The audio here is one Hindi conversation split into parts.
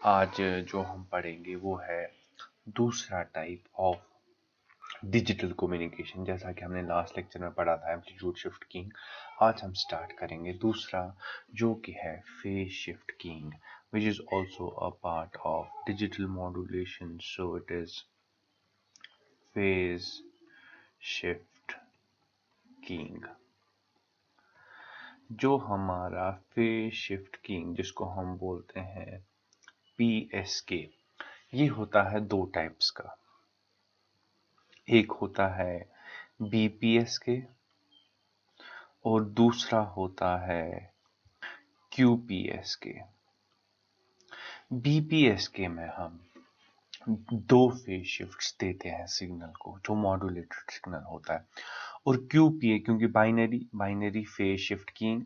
आज जो हम पढ़ेंगे वो है दूसरा टाइप ऑफ डिजिटल कम्युनिकेशन। जैसा कि हमने लास्ट लेक्चर में पढ़ा था एम्पलीट्यूड शिफ्ट कीइंग, आज हम स्टार्ट करेंगे दूसरा जो कि है phase shift keying, which is also a part of digital modulation. So it is phase shift keying. जो हमारा फेज शिफ्ट कीइंग जिसको हम बोलते हैं PSK, ये होता है दो टाइप्स का। एक होता है BPSK और दूसरा होता है QPSK। BPSK में हम दो फेज शिफ्ट्स देते हैं सिग्नल को, जो मॉड्यूलेटेड सिग्नल होता है। और QPA क्योंकि बाइनरी फेज शिफ्ट कीइंग,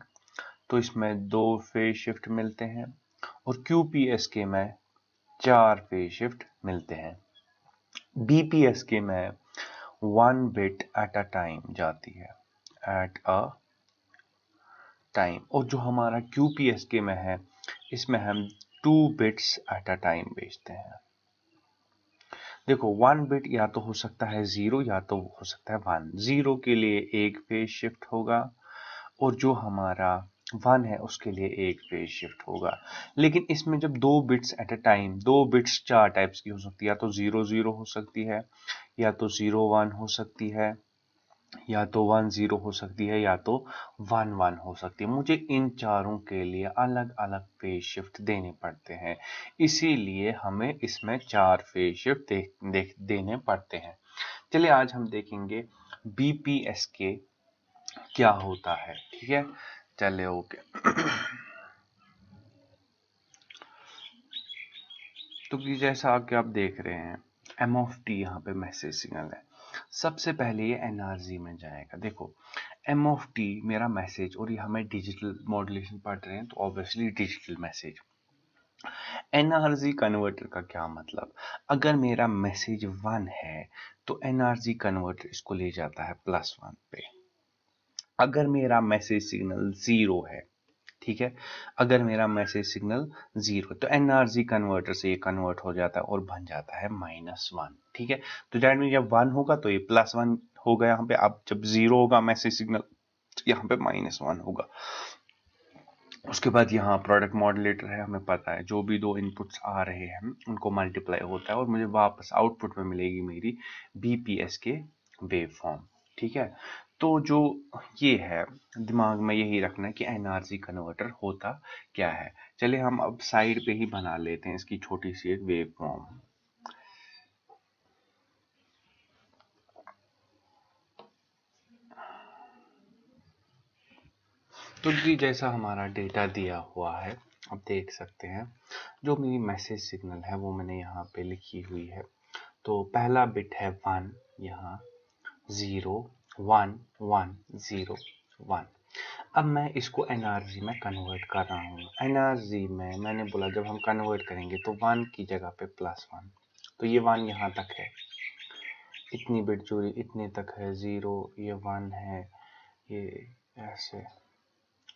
तो इसमें दो फेज शिफ्ट मिलते हैं। और QPSK में 4 फेज शिफ्ट मिलते हैं। BPSK में 1 बिट एट अ टाइम जाती है, एट अ टाइम। और जो हमारा QPSK में है, इसमें हम 2 बिट्स एट अ टाइम भेजते हैं। देखो 1 बिट या तो हो सकता है 0 या तो हो सकता है 1। 0 के लिए एक फेज शिफ्ट होगा और जो हमारा 1 है उसके लिए एक फेज शिफ्ट होगा। लेकिन इसमें जब 2 bits at a time, 2 bits 4 types की हो सकती है, या तो 0 0 हो सकती है, या तो 0 1 हो सकती है, या तो 1 0 हो सकती है, या तो 1 1 हो सकती है। मुझे इन चारों के लिए अलग अलग फेज शिफ्ट देने पड़ते हैं, इसीलिए हमें इसमें 4 फेज शिफ्ट देने पड़ते हैं। चलिए आज हम देखेंगे BPSK क्या होता है, ठीक है। चलिए ओके। तो जैसा कि आप देख रहे हैं M of t यहाँ पे मैसेज सिग्नल है। सबसे पहले ये NRZ में जाएगा। देखो M of t मेरा मैसेज, और ये हमें डिजिटल मॉड्यूलेशन पढ़ रहे हैं तो obviously digital message. NRZ converter का क्या मतलब, अगर मेरा मैसेज 1 है तो NRZ कन्वर्टर इसको ले जाता है +1 पे। अगर मेरा मैसेज सिग्नल 0 है, ठीक है, अगर मेरा मैसेज सिग्नल 0 तो NRZ कन्वर्टर से ये कन्वर्ट हो जाता है और बन जाता है -1, ठीक है। तो दैट मीन जब 1 होगा तो ये +1 होगा यहाँ पे। अब जब 0 होगा मैसेज सिग्नल, यहाँ पे -1 होगा। उसके बाद यहाँ प्रोडक्ट मॉड्यूलेटर है, हमें पता है जो भी दो इनपुट्स आ रहे हैं उनको मल्टीप्लाई होता है और मुझे वापस आउटपुट में मिलेगी मेरी BPSK वेव फॉर्म, ठीक है। तो जो ये है, दिमाग में यही रखना है कि NRZ कन्वर्टर होता क्या है। चलिए हम अब साइड पे ही बना लेते हैं इसकी छोटी सी एक वेव फॉर्म। तो जी जैसा हमारा डेटा दिया हुआ है, आप देख सकते हैं जो मेरी मैसेज सिग्नल है वो मैंने यहाँ पे लिखी हुई है। तो पहला बिट है 1, यहाँ 0 1 1 0 1। अब मैं इसको NRZ में कन्वर्ट कर रहा हूँ। NRZ में मैंने बोला जब हम कन्वर्ट करेंगे तो 1 की जगह पे +1, तो ये 1 यहाँ तक है, इतनी बिट जोड़ी इतने तक है, 0 ये 1 है, ये ऐसे,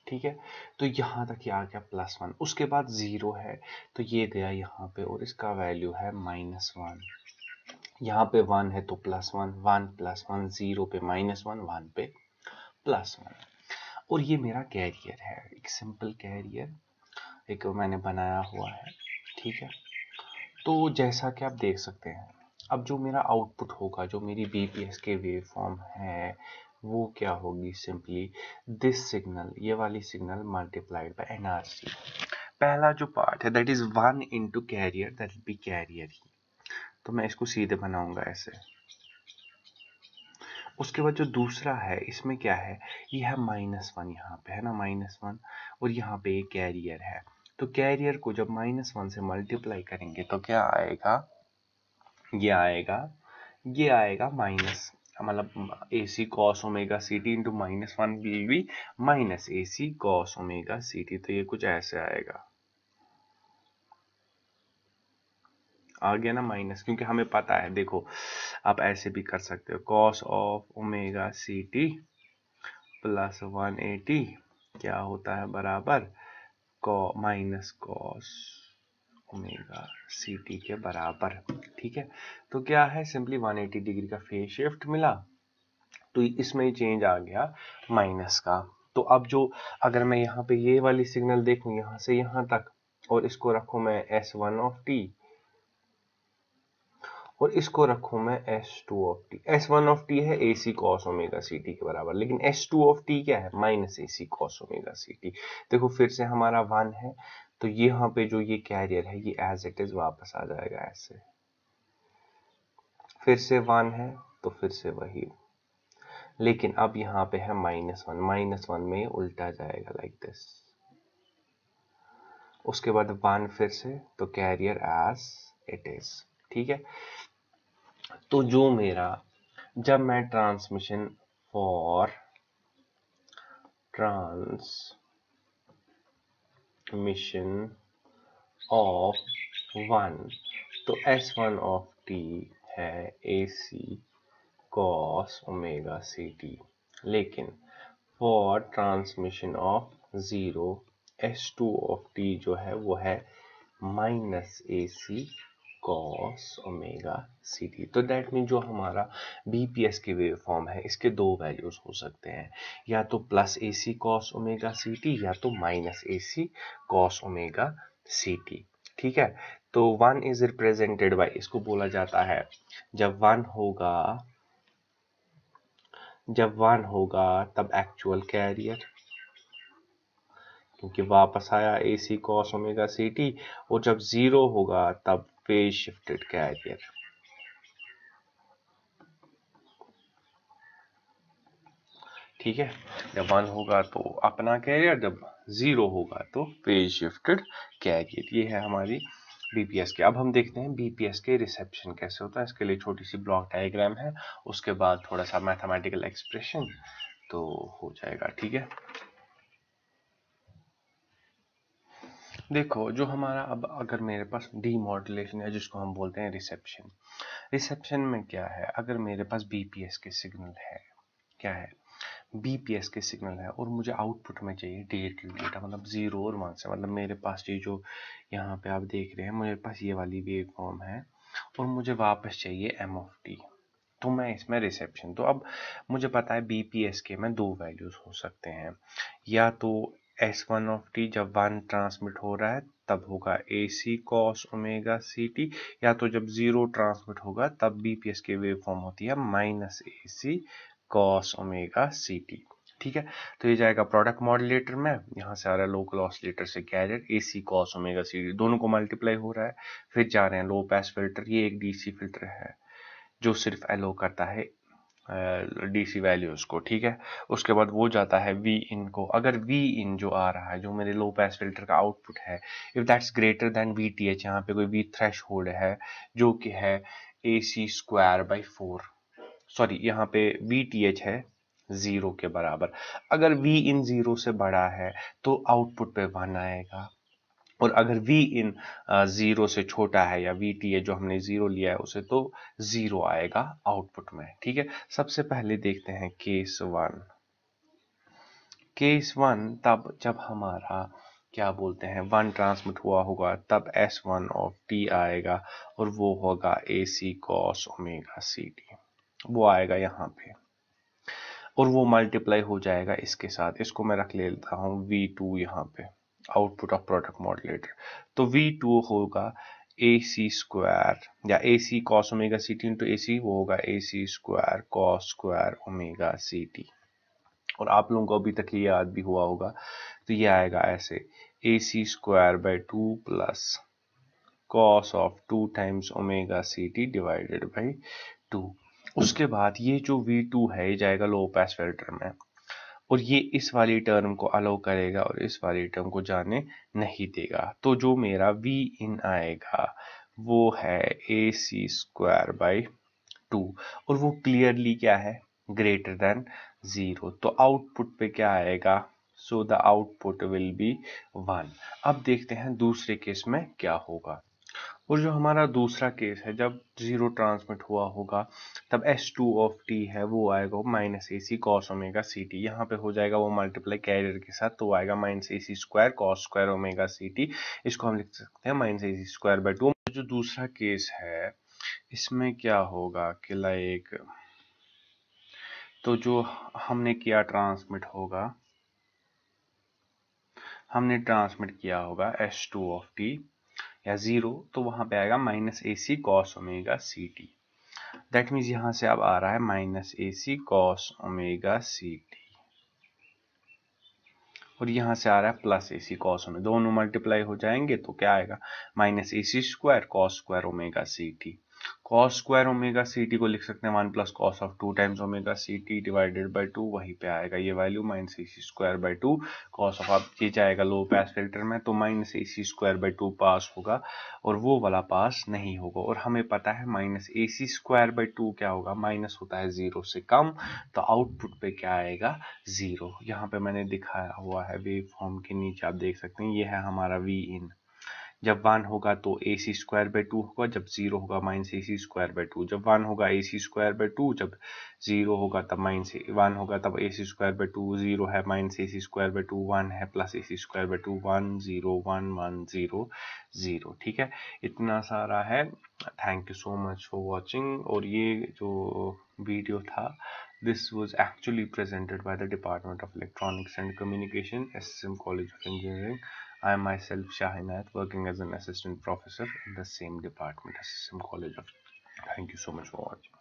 ठीक है। तो यहाँ तक ये आ गया +1। उसके बाद 0 है तो ये गया यहाँ पे और इसका वैल्यू है -1। यहाँ पे 1 है तो +1, 1 +1, 0 पे -1, 1 पे +1। और ये मेरा कैरियर है, एक सिंपल कैरियर एक मैंने बनाया हुआ है, ठीक है। तो जैसा कि आप देख सकते हैं, अब जो मेरा आउटपुट होगा, जो मेरी BPSK वेव फॉर्म है, वो क्या होगी, सिंपली दिस सिग्नल, ये वाली सिग्नल मल्टीप्लाइड बाय NRZ। पहला जो पार्ट है that is 1 into carrier, that will be carrier ही, तो मैं इसको सीधे बनाऊंगा ऐसे। उसके बाद जो दूसरा है इसमें क्या है, ये है -1, यहाँ पे है ना -1, और यहाँ पे एक कैरियर है। तो कैरियर को जब -1 से मल्टीप्लाई करेंगे तो क्या आएगा, ये आएगा, ये आएगा माइनस, मतलब AC cos omega CT into -1 will be -AC cos omega CT। तो ये कुछ ऐसे आएगा, आ गया ना माइनस, क्योंकि हमें पता है। देखो आप ऐसे भी कर सकते हो, cos of omega CT plus 180 क्या होता है, बराबर -cos ओमेगा सी टी के बराबर। ठीक है, तो क्या है, सिंपली 180 डिग्री का फेज शिफ्ट मिला, तो इसमें ही चेंज आ गया माइनस का। तो अब जो, अगर मैं यहाँ पे ये वाली सिग्नल देखूं यहाँ से यहाँ तक, और इसको रखूं मैं S1 ऑफ टी, और इसको रखूं मैं S2 of t. S1 of T है AC cos ओमेगा सी टी के बराबर, लेकिन S2 ऑफ टी क्या है, माइनस AC cos ओमेगा सी टी। देखो फिर से हमारा 1 है, तो यहाँ पे जो ये कैरियर है ये एज इट इज वापस आ जाएगा ऐसे, फिर से 1 है तो फिर से वही, लेकिन अब यहाँ पे है -1, -1 में उल्टा जाएगा लाइक दिस, उसके बाद 1 फिर से, तो कैरियर एज इट इज। ठीक है, तो जो मेरा, जब मैं ट्रांसमिशन फॉर ट्रांसमिशन ऑफ 1, तो S1 ऑफ टी है AC cos ओमेगा सी टी, लेकिन for transmission of 0, S2 of T जो है वो है माइनस AC cos ओमेगा सी टी। तो दैट मीन जो हमारा बीपीएस की वेव फॉर्म है, इसके दो वैल्यूज हो सकते हैं, या तो प्लस AC cos ओमेगा सी टी या तो माइनस AC cos ओमेगा सी टी। ठीक है, तो 1 इज रिप्रेजेंटेड बाय, इसको बोला जाता है, जब 1 होगा तब एक्चुअल कैरियर, क्योंकि वापस आया AC cos ओमेगा सी टी, और जब 0 होगा तब फेज शिफ्टेड कैरियर। ठीक है, जब 1 होगा तो अपना कैरियर, जब 0 होगा तो फेज शिफ्टेड कैरियर। ये है हमारी बीपीएस के। अब हम देखते हैं बीपीएस के रिसेप्शन कैसे होता है। इसके लिए छोटी सी ब्लॉक डायग्राम है, उसके बाद थोड़ा सा मैथमेटिकल एक्सप्रेशन तो हो जाएगा। ठीक है, देखो जो हमारा, अब अगर मेरे पास डीमॉड्यूलेशन है जिसको हम बोलते हैं रिसेप्शन, रिसेप्शन में क्या है, अगर मेरे पास बीपीएस के सिग्नल है, क्या है, बीपीएस के सिग्नल है, और मुझे आउटपुट में चाहिए डिजिटल डेटा, मतलब 0 और 1 से, मतलब मेरे पास ये जो यहाँ पे आप देख रहे हैं, मेरे पास ये वाली वेव फॉर्म है, और मुझे वापस चाहिए एम ऑफ टी, तो मैं इसमें रिसेप्शन, तो अब मुझे पता है बीपीएस के में दो वैल्यूज हो सकते हैं, या तो S1 ऑफ टी जब 1 ट्रांसमिट हो रहा है तब होगा AC cos ओमेगा सी टी, या तो जब 0 ट्रांसमिट होगा तब बीपीएस की वेव फॉर्म होती है माइनस AC cos ओमेगा सी टी। ठीक है, तो ये जाएगा प्रोडक्ट मॉड्यूलेटर में, यहाँ से आ रहा है लोकल ऑसिलेटर से कैरियर AC cos ओमेगा सी टी, दोनों को मल्टीप्लाई हो रहा है, फिर जा रहे हैं लो पास फिल्टर, ये एक डीसी फिल्टर है जो सिर्फ अलो करता है डीसी वैल्यूज को। ठीक है, उसके बाद वो जाता है वी इन को, अगर वी इन जो आ रहा है, जो मेरे लो पास फिल्टर का आउटपुट है, if that's greater than we T H, यहाँ पे कोई वी थ्रेश होल्ड है जो कि है AC² 4, सॉरी यहाँ पे वी टी एच है 0 के बराबर, अगर वी इन 0 से बड़ा है तो आउटपुट पे 1 आएगा, और अगर v इन 0 से छोटा है, या वी टी जो हमने 0 लिया है उसे, तो 0 आएगा आउटपुट में। ठीक है, सबसे पहले देखते हैं केस 1। केस 1 तब जब हमारा क्या बोलते हैं 1 ट्रांसमिट हुआ होगा, तब S1 ऑफ टी आएगा, और वो होगा AC cos ओमेगा सी टी, वो आएगा यहाँ पे, और वो मल्टीप्लाई हो जाएगा इसके साथ, इसको मैं रख लेता हूँ V2 यहाँ पे, आउटपुट ऑफ प्रोडक्ट मॉड्यूलेटर, तो V2 होगा AC² या AC cos ओमेगा सी टी इंटू AC, वो होगा AC² cos² omega C t, और आप लोगों को अभी तक ये याद भी हुआ होगा, तो ये आएगा ऐसे AC² 2 plus cos of 2 times omega C t divided by 2। उसके बाद ये जो V2 है ये जाएगा लो पास फिल्टर में, और ये इस वाली टर्म को अलाउ करेगा और इस वाली टर्म को जाने नहीं देगा, तो जो मेरा V इन आएगा वो है AC² 2, और वो क्लियरली क्या है, ग्रेटर देन 0, तो आउटपुट पे क्या आएगा, so the output will be 1। अब देखते हैं दूसरे केस में क्या होगा। और जो हमारा दूसरा केस है, जब 0 ट्रांसमिट हुआ होगा तब S2 ऑफ t है वो आएगा minus AC cos omega CT। यहाँ पे हो जाएगा वो मल्टीप्लाई कैरियर के साथ, तो आएगा minus AC square cos square omega CT। इसको हम लिख सकते हैं माइनस AC स्क्वायर बाई 2। जो दूसरा केस है इसमें क्या होगा कि लाइक, तो जो हमने किया ट्रांसमिट होगा, हमने ट्रांसमिट किया होगा S2 ऑफ t या 0, तो वहां पे आएगा minus AC cos omega CT। That means यहां से अब आ रहा है minus AC cos omega CT, और यहां से आ रहा है प्लस AC cos ओमेगा। दोनों मल्टीप्लाई हो जाएंगे तो क्या आएगा, minus AC square cos square omega CT। cos square omega CT को लिख सकते हैं 1 plus cos of 2 times omega CT divided by 2। वहीं पे आएगा ये value minus AC square by 2 cos of, अब ये जाएगा लो पास फिल्टर में, तो माइनस AC स्क्वायर बाई 2 पास होगा और वो वाला पास नहीं होगा। और हमें पता है माइनस AC स्क्वायर बाई 2 क्या होगा, माइनस होता है 0 से कम, तो आउटपुट पे क्या आएगा, 0। यहाँ पे मैंने दिखाया हुआ है वेव फॉर्म के नीचे, आप देख सकते हैं ये है हमारा वी इन। जब 1 होगा तो AC स्क्वायर बाई 2 होगा, जब 0 होगा माइनस AC स्क्वायर बाई 2। जब 1 होगा AC स्क्वायर बाई 2, जब 0 होगा तब माइनस 1 होगा तब AC स्क्वायर बाई 2। 0 है माइनस AC स्क्वायर बाई 2, 1 है प्लस AC स्क्वायर बाई 2, 1 0 1 1 0 0। ठीक है, इतना सारा है। Thank you so much for watching. और ये जो वीडियो था, this was actually presented by the Department of Electronics and Communication, SSM College of Engineering. I am myself Shahinat, working as an assistant professor in the same department, SSM College of. Thank you so much for watching.